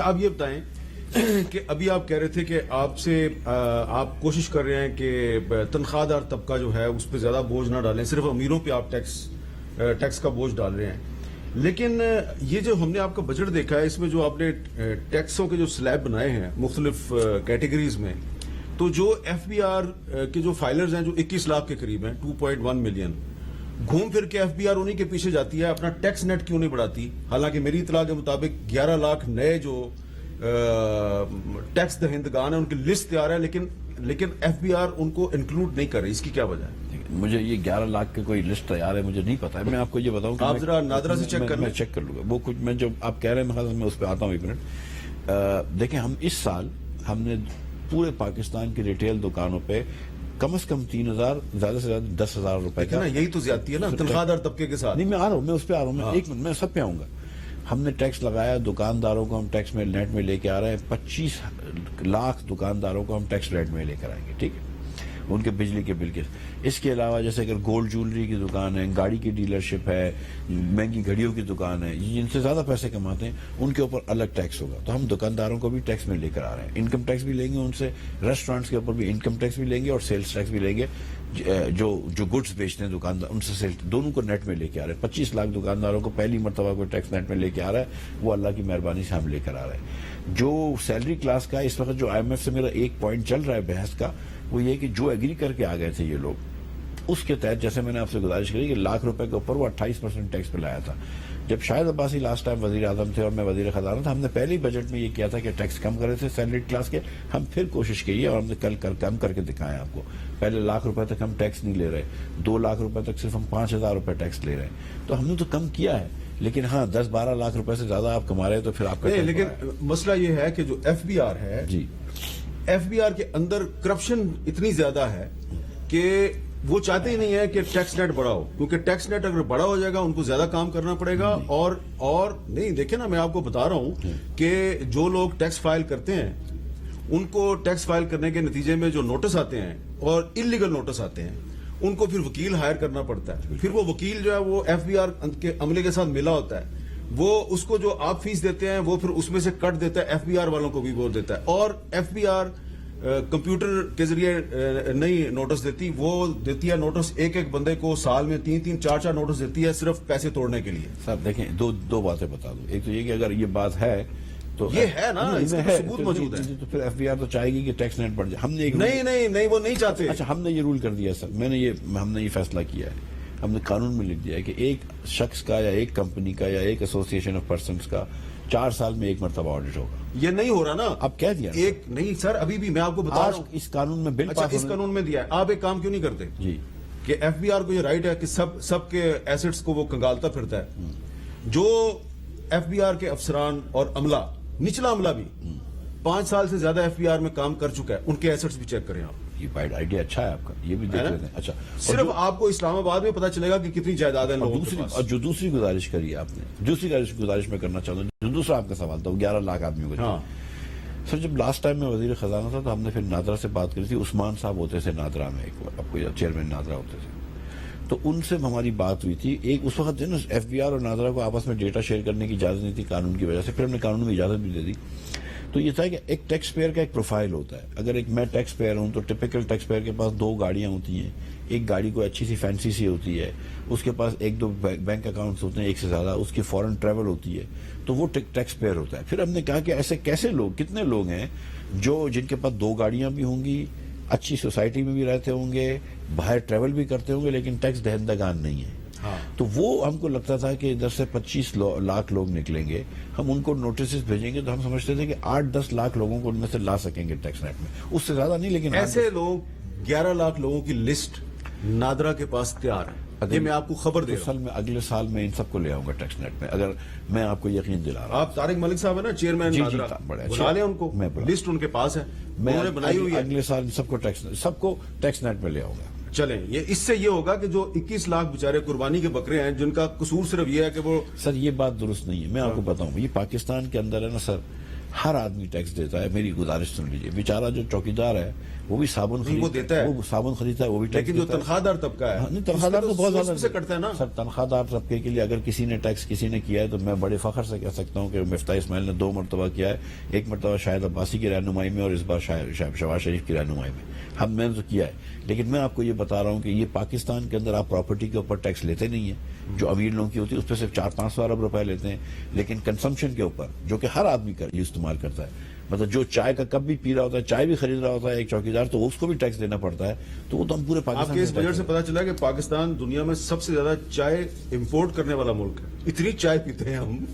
آپ یہ بتائیں کہ ابھی آپ کہہ رہے تھے کہ آپ کوشش کر رہے ہیں کہ تنخواہ دار طبقہ جو ہے اس پہ زیادہ بوجھ نہ ڈالیں، صرف امیروں پہ آپ ٹیکس کا بوجھ ڈال رہے ہیں. لیکن یہ جو ہم نے آپ کا بجٹ دیکھا ہے، اس میں جو آپ نے ٹیکسوں کے جو سلیب بنائے ہیں مختلف کیٹیگریز میں، تو جو ایف بی آر کے جو فائلرز ہیں جو 21 لاکھ کے قریب ہیں، 2.1 ملین، گھوم پھر کے ایف بی آر انہی کے پیچھے جاتی ہے، اپنا ٹیکس نیٹ کیوں نہیں بڑھاتی؟ حالانکہ میری اطلاع کے مطابق 11 لاکھ نئے جو ٹیکس دہندگان ہیں ان کی لسٹ تیار ہے، لیکن ایف بی آر ان کو انکلوڈ نہیں کر رہی. اس کی کیا وجہ ہے؟ مجھے یہ 11 لاکھ کی کوئی لسٹ تیار ہے مجھے نہیں پتا ہے. میں آپ کو یہ بتاؤں کہ آپ ذرا نادرا سے چیک کر لیں. میں چیک کر لوں گا وہ کچھ میں جو آپ کہہ رہے ہیں میں اس پہ آتا ہوں ایک منٹ. دیکھیں ہم اس سال ہم نے پورے پاکستان کی ریٹیل دکانوں پہ کم از کم 3,000 زیادہ سے زیادہ 10,000 روپے کا. یہی تو زیادتی ہے نا تنخواہ دار طبقے کے ساتھ. نہیں میں آ رہا ہوں، میں اس پہ آ رہا ہوں، ایک منٹ میں سب پہ آؤں گا. ہم نے ٹیکس لگایا دکانداروں کو، ہم ٹیکس میں نیٹ میں لے کے آ رہے ہیں 25 لاکھ دکانداروں کو ہم ٹیکس ریٹ میں لے کر آئیں گے. ٹھیک ہے، ان کے بجلی کے بل کے. اس کے علاوہ جیسے اگر گولڈ جولری کی دکان ہے، گاڑی کی ڈیلرشپ ہے، مہنگی گھڑیوں کی دکان ہے، جن سے زیادہ پیسے کماتے ہیں ان کے اوپر الگ ٹیکس ہوگا. تو ہم دکانداروں کو بھی ٹیکس میں لے کر آ رہے ہیں. انکم ٹیکس بھی لیں گے ان سے، ریسٹورینٹس کے اوپر بھی انکم ٹیکس بھی لیں گے اور سیلز ٹیکس بھی لیں گے. جو گڈز بیچتے ہیں دکاندار ان سے سیل دونوں کو نیٹ میں لے کے آ رہے ہیں. 25 لاکھ دکانداروں کو پہلی مرتبہ کوئی ٹیکس نیٹ میں لے کے آ رہا ہے، وہ اللہ کی مہربانی سے ہم لے کر آ رہے ہیں. جو سیلری کلاس کا اس وقت جو آئی ایم ایف سے میرا ایک پوائنٹ چل رہا ہے بحث کا، وہ یہ کہ جو ایگری کر کے آ گئے تھے یہ لوگ، اس کے تحت جیسے میں نے آپ سے گزارش کری کہ لاکھ روپے کے اوپر وہ 28% ٹیکس پہ لایا تھا. جب شاہد عباسی لاسٹ ٹائم وزیر اعظم تھے اور میں وزیر خزانہ تھا، ہم نے پہلے ہی بجٹ میں یہ کیا تھا کہ ٹیکس کم کرے تھے سیلری کلاس کے. ہم پھر کوشش کی ہے اور ہم نے کل کم کر کے دکھایا آپ کو. پہلے لاکھ روپے تک ہم ٹیکس نہیں لے رہے، 2 لاکھ روپے تک صرف ہم 5,000 روپے ٹیکس لے رہے ہیں. تو ہم نے تو کم کیا ہے، لیکن ہاں 10-12 لاکھ روپے سے زیادہ آپ کما رہے ہیں تو پھر آپ کا لیکن مسئلہ یہ ہے کہ جو ایف بی آر ہے، جی ایف بی آر کے اندر کرپشن اتنی زیادہ ہے کہ وہ چاہتے ہی نہیں ہے کہ ٹیکس نیٹ بڑا ہو، کیونکہ ٹیکس نیٹ اگر بڑا ہو جائے گا ان کو زیادہ کام کرنا پڑے گا. اور نہیں دیکھیں نا، میں آپ کو بتا رہا ہوں کہ جو لوگ ٹیکس فائل کرتے ہیں ان کو ٹیکس فائل کرنے کے نتیجے میں جو نوٹس آتے ہیں اور انلیگل نوٹس آتے ہیں ان کو پھر وکیل ہائر کرنا پڑتا ہے. پھر وہ وکیل جو ہے وہ ایف بی آر کے عملے کے ساتھ ملا ہوتا ہے، وہ اس کو جو آپ فیس دیتے ہیں وہ پھر اس میں سے کٹ دیتا ہے، ایف بی آر والوں کو بھی وہ دیتا ہے. اور ایف بی آر کمپیوٹر کے ذریعے نہیں نوٹس دیتی، وہ دیتی ہے نوٹس ایک بندے کو سال میں 3-3 4-4 نوٹس دیتی ہے صرف پیسے توڑنے کے لیے. صاحب دیکھیں دو باتیں بتا دوں. ایک تو یہ کہ اگر یہ بات ہے تو یہ ہے نا، اس میں ثبوت موجود ہے. تو پھر ایف بی آر تو چاہے گی کہ ٹیکس نیٹ بڑھ جائے. ہم نے نہیں وہ نہیں چاہتے. اچھا ہم نے یہ رول کر دیا سر، ہم نے یہ فیصلہ کیا ہے، ہم نے قانون میں لکھ دیا ہے کہ ایک شخص کا یا ایک کمپنی کا یا ایک ایسوسیشن آف پرسنز کا 4 سال میں ایک مرتبہ آڈٹ ہوگا. یہ نہیں ہو رہا نا، اب کہہ دیا ایک نہیں سر، ابھی بھی میں آپ کو بتا رہا ہوں اس قانون میں بل پاس اس قانون میں دیا ہے. آپ ایک کام کیوں نہیں کرتے جی کہ ایف بی آر کو یہ رائٹ ہے کہ سب کے ایسٹس کو وہ کنگالتا پھرتا ہے. جو ایف بی آر کے افسران اور عملہ، نچلا عملہ بھی 5 سال سے زیادہ ایف بی آر میں کام کر چکا ہے، ان کے ایسٹس بھی چیک کریں آپ. یہ بائٹ آئیڈیا اچھا ہے آپ کا، یہ بھی دیکھ لیتے ہیں. اچھا صرف آپ کو اسلام آباد میں پتا چلے گا کہ کتنی جائیداد ہے لوگوں کے پاس. اور جو دوسری گزارش کری آپ نے، دوسری گزارش میں کرنا چاہتا ہوں، جو دوسرا آپ کا سوال تھا وہ 11 لاکھ آدمیوں کا. ہاں سر جب لاسٹ ٹائم میں وزیر خزانہ تھا تو ہم نے پھر نادرا سے بات کری تھی. عثمان صاحب ہوتے تھے نادرا میں، آپ کو چیئرمین نادرا ہوتے تھے، تو ان سے ہماری بات ہوئی تھی. ایک اس وقت نا ایف بی آر اور نادرا کو آپس میں ڈیٹا شیئر کرنے کی اجازت نہیں تھی قانون کی وجہ سے، پھر ہم نے قانون میں اجازت بھی دے دی. تو یہ تھا کہ ایک ٹیکس پیئر کا ایک پروفائل ہوتا ہے. اگر ایک میں ٹیکس پیئر ہوں تو ٹپیکل ٹیکس پیئر کے پاس 2 گاڑیاں ہوتی ہیں. ایک گاڑی کو اچھی سی فینسی سی ہوتی ہے، اس کے پاس 1-2 بینک اکاؤنٹس ہوتے ہیں ایک سے زیادہ، اس کی فورن ٹریول ہوتی ہے، تو وہ ٹیکس پیئر ہوتا ہے. پھر ہم نے کہا کہ ایسے کیسے لوگ، کتنے لوگ ہیں جن کے پاس 2 گاڑیاں بھی ہوں گی، اچھی سوسائٹی میں بھی رہتے ہوں گے، باہر ٹریول بھی کرتے ہوں گے، لیکن ٹیکس دہندگان نہیں ہے. تو وہ ہم کو لگتا تھا کہ ادھر سے 25 لاکھ لوگ نکلیں گے، ہم ان کو نوٹسز بھیجیں گے تو ہم سمجھتے تھے کہ 8-10 لاکھ لوگوں کو ان میں سے لا سکیں گے ٹیکس نیٹ میں، اس سے زیادہ نہیں. لیکن ایسے لوگ 11 لاکھ لوگوں کی لسٹ نادرا کے پاس تیار ہے. یہ میں آپ کو خبر دے رہا ہوں. اگلے سال میں ان سب کو لے آؤں گا ٹیکس نیٹ میں، اگر میں آپ کو یقین دلا رہا ہوں. آپ طارق ملک صاحب ہے نا چیئرمین نادرا، بلا لیں ان کو، لسٹ ان کے پاس ہے، انہوں نے بنائی ہوئی ہے. اگلے سال سب کو ٹیکس نیٹ میں لے آؤں گا. چلیں اس سے یہ ہوگا کہ جو 21 لاکھ بیچارے قربانی کے بکرے ہیں جن کا قصور صرف یہ ہے کہ وہ. سر یہ بات درست نہیں ہے. میں آپ کو بتاؤں، یہ پاکستان کے اندر ہے نا سر، ہر آدمی ٹیکس دیتا ہے. میری گزارش سن لیجیے, بیچارہ جو چوکیدار ہے وہ بھی صابن نہیں، وہ دیتا ہے. وہ صابن خریدتا ہے, وہ بھی ٹیکس لیکن جو دیتا ہے. تنخواہ دار طبقہ ہے نہیں, تنخواہ دار تو بہت اس زیادہ سے کٹتا ہے نا. سر, تنخواہ دار طبقے کے لیے اگر کسی نے ٹیکس کسی نے کیا ہے تو میں بڑے فخر سے کہہ سکتا ہوں کہ مفتاح اسماعیل نے 2 مرتبہ کیا ہے. ایک مرتبہ شاہد عباسی کی رہنمائی میں اور اس بار شہباز شریف کی رہنمائی میں. میں نے تو کیا ہے, لیکن میں آپ کو یہ بتا رہا ہوں کہ یہ پاکستان کے اندر آپ پراپرٹی کے اوپر ٹیکس لیتے نہیں ہیں. جو امیر لوگوں کی ہوتی ہے اس پہ صرف 400-500 ارب روپے لیتے ہیں, لیکن کنزمپشن کے اوپر جو کہ ہر آدمی استعمال کرتا ہے, مطلب جو چائے کا کپ بھی پی رہا ہوتا ہے, چائے بھی خرید رہا ہوتا ہے ایک چوکیدار, تو اس کو بھی ٹیکس دینا پڑتا ہے. تو وہ تو ہم پورے آپ پاکستان کے اس میں بجٹ سے پتا چلا کہ پاکستان دنیا میں سب سے زیادہ چائے امپورٹ کرنے والا ملک ہے. اتنی چائے پیتے ہیں ہم.